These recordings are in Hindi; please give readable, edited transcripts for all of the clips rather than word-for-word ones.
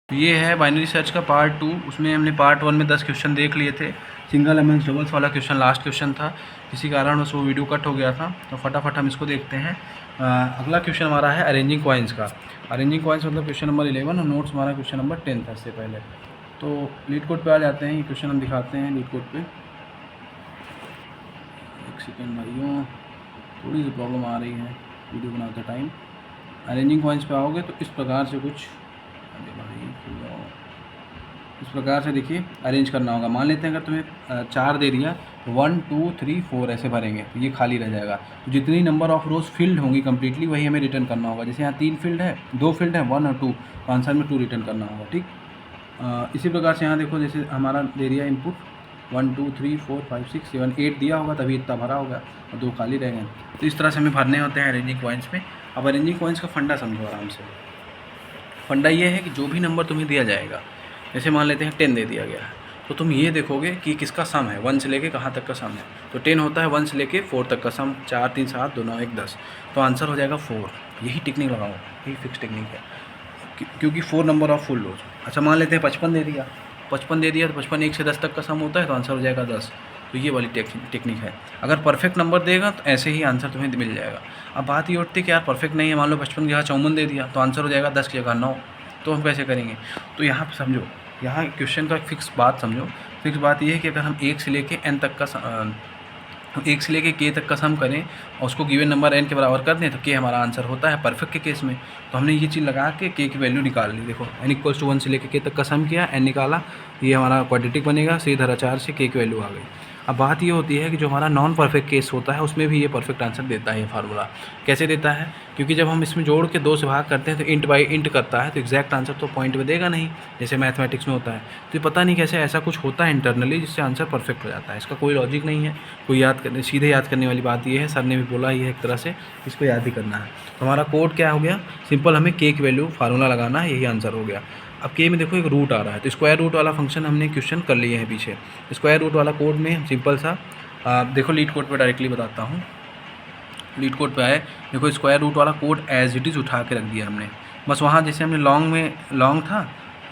तो ये है बाइनरी सर्च का पार्ट 2। उसमें हमने पार्ट 1 में 10 क्वेश्चन देख लिए थे। सिंगल एमएस डबल्स वाला क्वेश्चन लास्ट क्वेश्चन था, किसी कारण वो वीडियो कट हो गया था। तो फटाफट हम इसको देखते हैं। अगला क्वेश्चन हमारा है अरेंजिंग कॉइन्स का। अरेंजिंग कॉइन्स मतलब क्वेश्चन नंबर 11 और नोट्स हमारा क्वेश्चन नंबर 10 था इससे पहले। तो लीड कोड पे आ जाते हैं। ये क्वेश्चन हम दिखाते हैं लीड कोड पे। एक सेकेंड भाइयों, थोड़ी सी प्रॉब्लम आ रही है वीडियो बनाते टाइम। अरेंजिंग कॉइन्स पे आओगे तो इस प्रकार से कुछ, अरे भाई इस प्रकार से देखिए अरेंज करना होगा। मान लेते हैं अगर तुम्हें 4 दे दिया तो 1 2 3 4 ऐसे भरेंगे तो ये खाली रह जाएगा। तो जितनी नंबर ऑफ रोज फिल्ड होंगी कम्प्लीटली वही हमें रिटर्न करना होगा। जैसे यहाँ 3 फील्ड है, 2 फील्ड है 1 और 2, तो आंसर में 2 रिटर्न करना होगा। ठीक, इसी प्रकार से यहाँ देखो जैसे हमारा दे दिया इनपुट 1 2 3 4 5 6 7 8 दिया होगा तभी इतना भरा होगा और 2 खाली रह गए। तो इस तरह से हमें भरने होते हैं अरेंजिंग कॉइन्स में। अब अरेंजिंग कॉइन्स का फंडा समझो आराम से। फंडा ये है कि जो भी नंबर तुम्हें दिया जाएगा, जैसे मान लेते हैं 10 दे दिया गया है, तो तुम ये देखोगे कि किसका सम है, 1 से लेके कहाँ तक का सम है। तो 10 होता है 1 से लेके 4 तक का सम, 4 3 7 2 9 1 10, तो आंसर हो जाएगा 4। यही टेक्निक लगाओ, यही फिक्स टेक्निक है क्योंकि 4 नंबर ऑफ फुल रोज। अच्छा मान लेते हैं 55 दे दिया, 55 दे दिया तो 55 1 से 10 तक का सम होता है तो आंसर हो जाएगा 10। तो ये वाली टेक्निक है। अगर परफेक्ट नंबर देगा तो ऐसे ही आंसर तुम्हें मिल जाएगा। अब बात ये उठती है कि यार परफेक्ट नहीं है, मान लो 55 की जगह 54 दे दिया तो आंसर हो जाएगा 10 की जगह 9, तो हम कैसे करेंगे। तो यहाँ पर समझो, यहाँ क्वेश्चन का फिक्स बात समझो। फिक्स बात ये है कि अगर हम 1 से लेके n तक का 1 से लेके k तक का सम करें और उसको गिवन नंबर n के बराबर कर दें तो k हमारा आंसर होता है परफेक्ट के केस में। तो हमने ये चीज़ लगा के k की वैल्यू निकाल ली। देखो n = 1 से लेके k तक का सम किया, n निकाला, ये हमारा क्वाड्रेटिक बनेगा, सीधे धरा 4 से k की वैल्यू आ गई। अब बात ये होती है कि जो हमारा नॉन परफेक्ट केस होता है उसमें भी ये परफेक्ट आंसर देता है। ये फार्मूला कैसे देता है, क्योंकि जब हम इसमें जोड़ के 2 से भाग करते हैं तो इंट बाई इंट करता है, तो एग्जैक्ट आंसर तो पॉइंट में देगा नहीं जैसे मैथमेटिक्स में होता है। तो ये पता नहीं कैसे ऐसा कुछ होता है इंटरनली जिससे आंसर परफेक्ट हो जाता है। इसका कोई लॉजिक नहीं है, कोई सीधे याद करने वाली बात ये है, सर ने भी बोला ये है एक तरह से इसको याद ही करना है। तो हमारा कोड क्या हो गया, सिंपल हमें k की वैल्यू फार्मूला लगाना है, यही आंसर हो गया। अब k में देखो एक रूट आ रहा है तो स्क्वायर रूट वाला फंक्शन हमने क्वेश्चन कर लिए हैं पीछे। स्क्वायर रूट वाला कोड में सिंपल सा देखो लीड कोड पे डायरेक्टली बताता हूँ। लीड कोड पे आए, देखो स्क्वायर रूट वाला कोड एज इट इज़ उठा के रख दिया हमने। बस वहाँ जैसे हमने लॉन्ग में लॉन्ग था,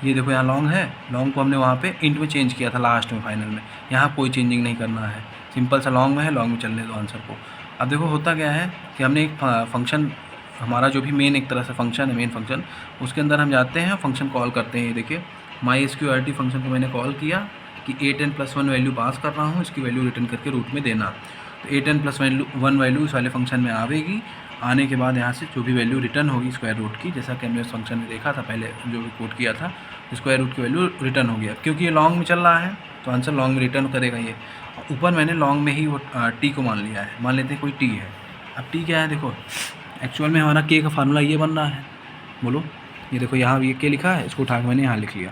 ये देखो यहाँ लॉन्ग है, लॉन्ग को हमने वहाँ पे इंट में चेंज किया था लास्ट में फाइनल में। यहाँ कोई चेंजिंग नहीं करना है, सिंपल सा लॉन्ग में है, लॉन्ग में चलने दो आंसर को। अब देखो होता क्या है कि हमने एक फंक्शन, हमारा जो भी मेन एक तरह से फंक्शन है, मेन फंक्शन, उसके अंदर हम जाते हैं फंक्शन कॉल करते हैं। ये देखिए MySQRT फंक्शन को मैंने कॉल किया कि 8n+1 वैल्यू पास कर रहा हूँ, इसकी वैल्यू रिटर्न करके रूट में देना। तो 8n+1 वैल्यू इस वाले फंक्शन में आवेगी। आने के बाद यहाँ से जो भी वैल्यू रिटर्न होगी स्क्वायर रूट की, जैसा कि हमने उस फंक्शन में देखा था पहले जो भी कोड किया था, स्क्वायर रूट की वैल्यू रिटर्न हो गया। क्योंकि ये लॉन्ग में चल रहा है तो आंसर लॉन्ग में रिटर्न करेगा ये। ऊपर मैंने लॉन्ग में ही वो टी को मान लिया है, मान लेते हैं कोई टी है। अब टी क्या है, देखो एक्चुअल में हमारा के का फार्मूला ये बन रहा है, बोलो ये देखो यहाँ ये के लिखा है, इसको उठा के मैंने यहाँ लिख लिया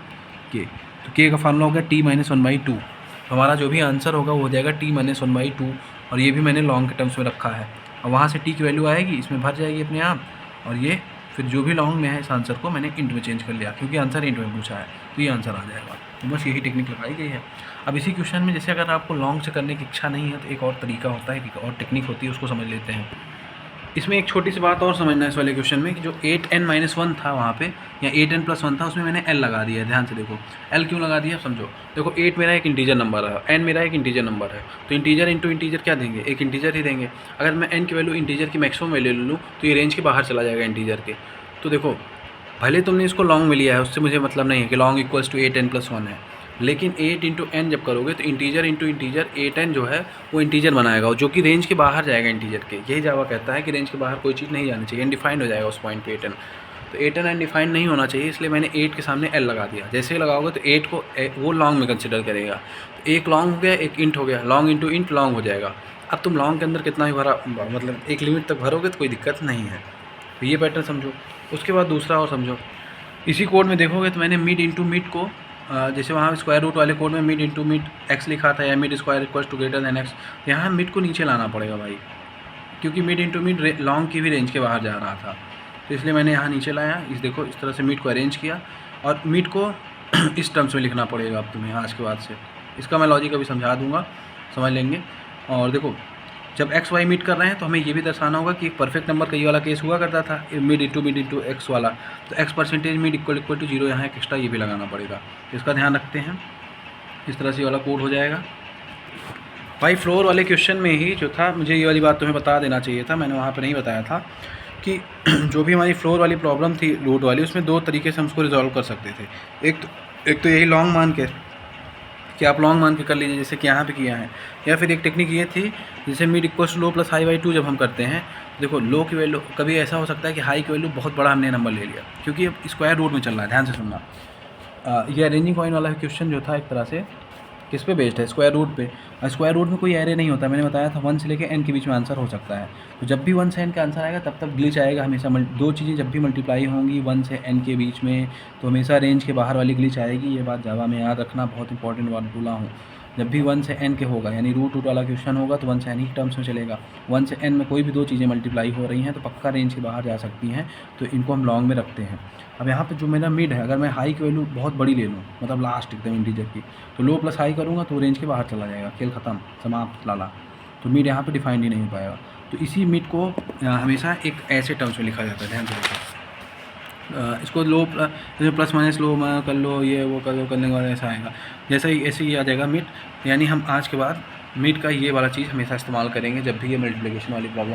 के। तो के का फार्मूला हो गया t-1/2। तो हमारा जो भी आंसर होगा वो हो जाएगा t-1/2, और ये भी मैंने लॉन्ग के टर्म्स में रखा है। और वहाँ से टी की वैल्यू आएगी, इसमें भर जाएगी अपने आप, और ये फिर जो भी लॉन्ग में है इस आंसर को मैंने इंट में चेंज कर लिया क्योंकि आंसर इंट में पूछा है, तो ये आंसर आ जाएगा। तो बस यही टेक्निक लगाई गई है। अब इसी क्वेश्चन में जैसे अगर आपको लॉन्ग से करने की इच्छा नहीं है तो एक और तरीका होता है, एक और टेक्निक होती है, उसको समझ लेते हैं। इसमें एक छोटी सी बात और समझना है इस वाले क्वेश्चन में कि जो 8n-1 था वहाँ पे, या 8n+1 था, उसमें मैंने l लगा दिया है। ध्यान से देखो l क्यों लगा दिया समझो। देखो 8 मेरा एक इंटीजर नंबर है, n मेरा एक इंटीजर नंबर है, तो इंटीजर इंटू इंटीजर क्या देंगे, एक इंटीजर ही देंगे। अगर मैं n की वैल्यू इंटीजर की मैक्सिमम वैल्यू ले लूँ तो ये रेंज के बाहर चला जाएगा इंटीजर के। तो देखो भले तुमने इसको लॉन्ग में लिया है, उससे मुझे मतलब नहीं है कि लॉन्ग = 8n+1 है, लेकिन 8 × n जब करोगे तो इंटीजर इंटू इंटीजर 8n जो है वो इंटीजर बनाएगा, जो कि रेंज के बाहर जाएगा इंटीजर के। यही जावा कहता है कि रेंज के बाहर कोई चीज़ नहीं जानी चाहिए, अनडिफाइंड हो जाएगा उस पॉइंट पे 8n। तो 8n अनडिफाइंड नहीं होना चाहिए, इसलिए मैंने 8 के सामने l लगा दिया। जैसे ही लगाओगे तो 8 को वो लॉन्ग में कंसिडर करेगा। तो एक लॉन्ग हो गया, एक इंट हो गया, लॉन्ग इंटू इंट लॉन्ग हो जाएगा। अब तुम लॉन्ग के अंदर कितना भी भरा, मतलब एक लिमिट तक भरोगे तो कोई दिक्कत नहीं है। तो ये पैटर्न समझो। उसके बाद दूसरा और समझो, इसी कोड में देखोगे तो मैंने मिड इंटू मिड को, जैसे वहाँ स्क्वायर रूट वाले कोड में मिड इंटू मिड x लिखा था, या mid square = greater than x, यहाँ मिड को नीचे लाना पड़ेगा भाई, क्योंकि मिड इंटू मिड लॉन्ग की भी रेंज के बाहर जा रहा था, तो इसलिए मैंने यहाँ नीचे लाया। इस देखो इस तरह से मिड को अरेंज किया, और मिड को इस टर्म्स में लिखना पड़ेगा अब तुम्हें आज के बाद से। इसका मैं लॉजिक अभी समझा दूँगा, समझ लेंगे। और देखो जब एक्स वाई मीट कर रहे हैं तो हमें ये भी दर्शाना होगा कि एक परफेक्ट नंबर का ये वाला केस हुआ करता था, मिड इंटू एक्स वाला, तो X percentage mid equal to 0, यहाँ एक एक्स्ट्रा ये भी लगाना पड़ेगा। तो इसका ध्यान रखते हैं, इस तरह से ये वाला कोड हो जाएगा। भाई फ्लोर वाले क्वेश्चन में ही जो था, मुझे ये वाली बात तुम्हें बता देना चाहिए था, मैंने वहाँ पर नहीं बताया था कि जो भी हमारी फ्लोर वाली प्रॉब्लम थी रूट वाली, उसमें 2 तरीके से हम उसको रिजॉल्व कर सकते थे। एक तो यही लॉन्ग मान के कि आप लॉन्ग मान के कर लीजिए, जैसे कि यहाँ पे किया है, या फिर एक टेक्निक ये थी जैसे mid equals low plus high by 2 जब हम करते हैं, देखो लो की वैल्यू, कभी ऐसा हो सकता है कि हाई की वैल्यू बहुत बड़ा हमने नंबर ले लिया, क्योंकि अब स्क्वायर रूट में चल रहा है, ध्यान से सुनना। ये अरेंजिंग कॉइन वाला क्वेश्चन जो था एक तरह से किस पे बेस्ड है, स्क्वायर रूट पे। और स्क्वायर रूट में कोई एरे नहीं होता, मैंने बताया था 1 से लेकर n के बीच में आंसर हो सकता है। तो जब भी 1 से n का आंसर आएगा तब तक ग्लिच आएगा हमेशा। 2 चीज़ें जब भी मल्टीप्लाई होंगी 1 से n के बीच में, तो हमेशा रेंज के बाहर वाली ग्लिच आएगी। ये बात जावा में याद रखना, बहुत इंपॉर्टेंट बात बोला हूँ। जब भी 1 से n के होगा, यानी रूट वाला क्वेश्चन होगा, तो 1 से n ही टर्म्स में चलेगा। 1 से n में कोई भी 2 चीज़ें मल्टीप्लाई हो रही हैं तो पक्का रेंज के बाहर जा सकती हैं, तो इनको हम लॉन्ग में रखते हैं। अब यहाँ पे जो मेरा मिड है, अगर मैं हाई की वैल्यू बहुत बड़ी ले लूँ, मतलब लास्ट एकदम इंटीजर की, तो लो प्लस हाई करूँगा तो रेंज के बाहर चला जाएगा, खेल ख़त्म, समाप्त लाला। तो मिड यहाँ पे डिफाइंड ही नहीं हो पाएगा। तो इसी मिड को हमेशा एक ऐसे टर्म्स में लिखा जाता है, ध्यान से देखो। इसको लो जैसे प्लस माइनस लो कर लो, ये वो कर लो, करने के बाद ऐसा आएगा, जैसे ही ऐसे ही आ जाएगा मिड। यानी हम आज के बाद मिड का ये वाला चीज़ हमेशा इस्तेमाल करेंगे जब भी ये मल्टीप्लिकेशन वाली प्रॉब्लम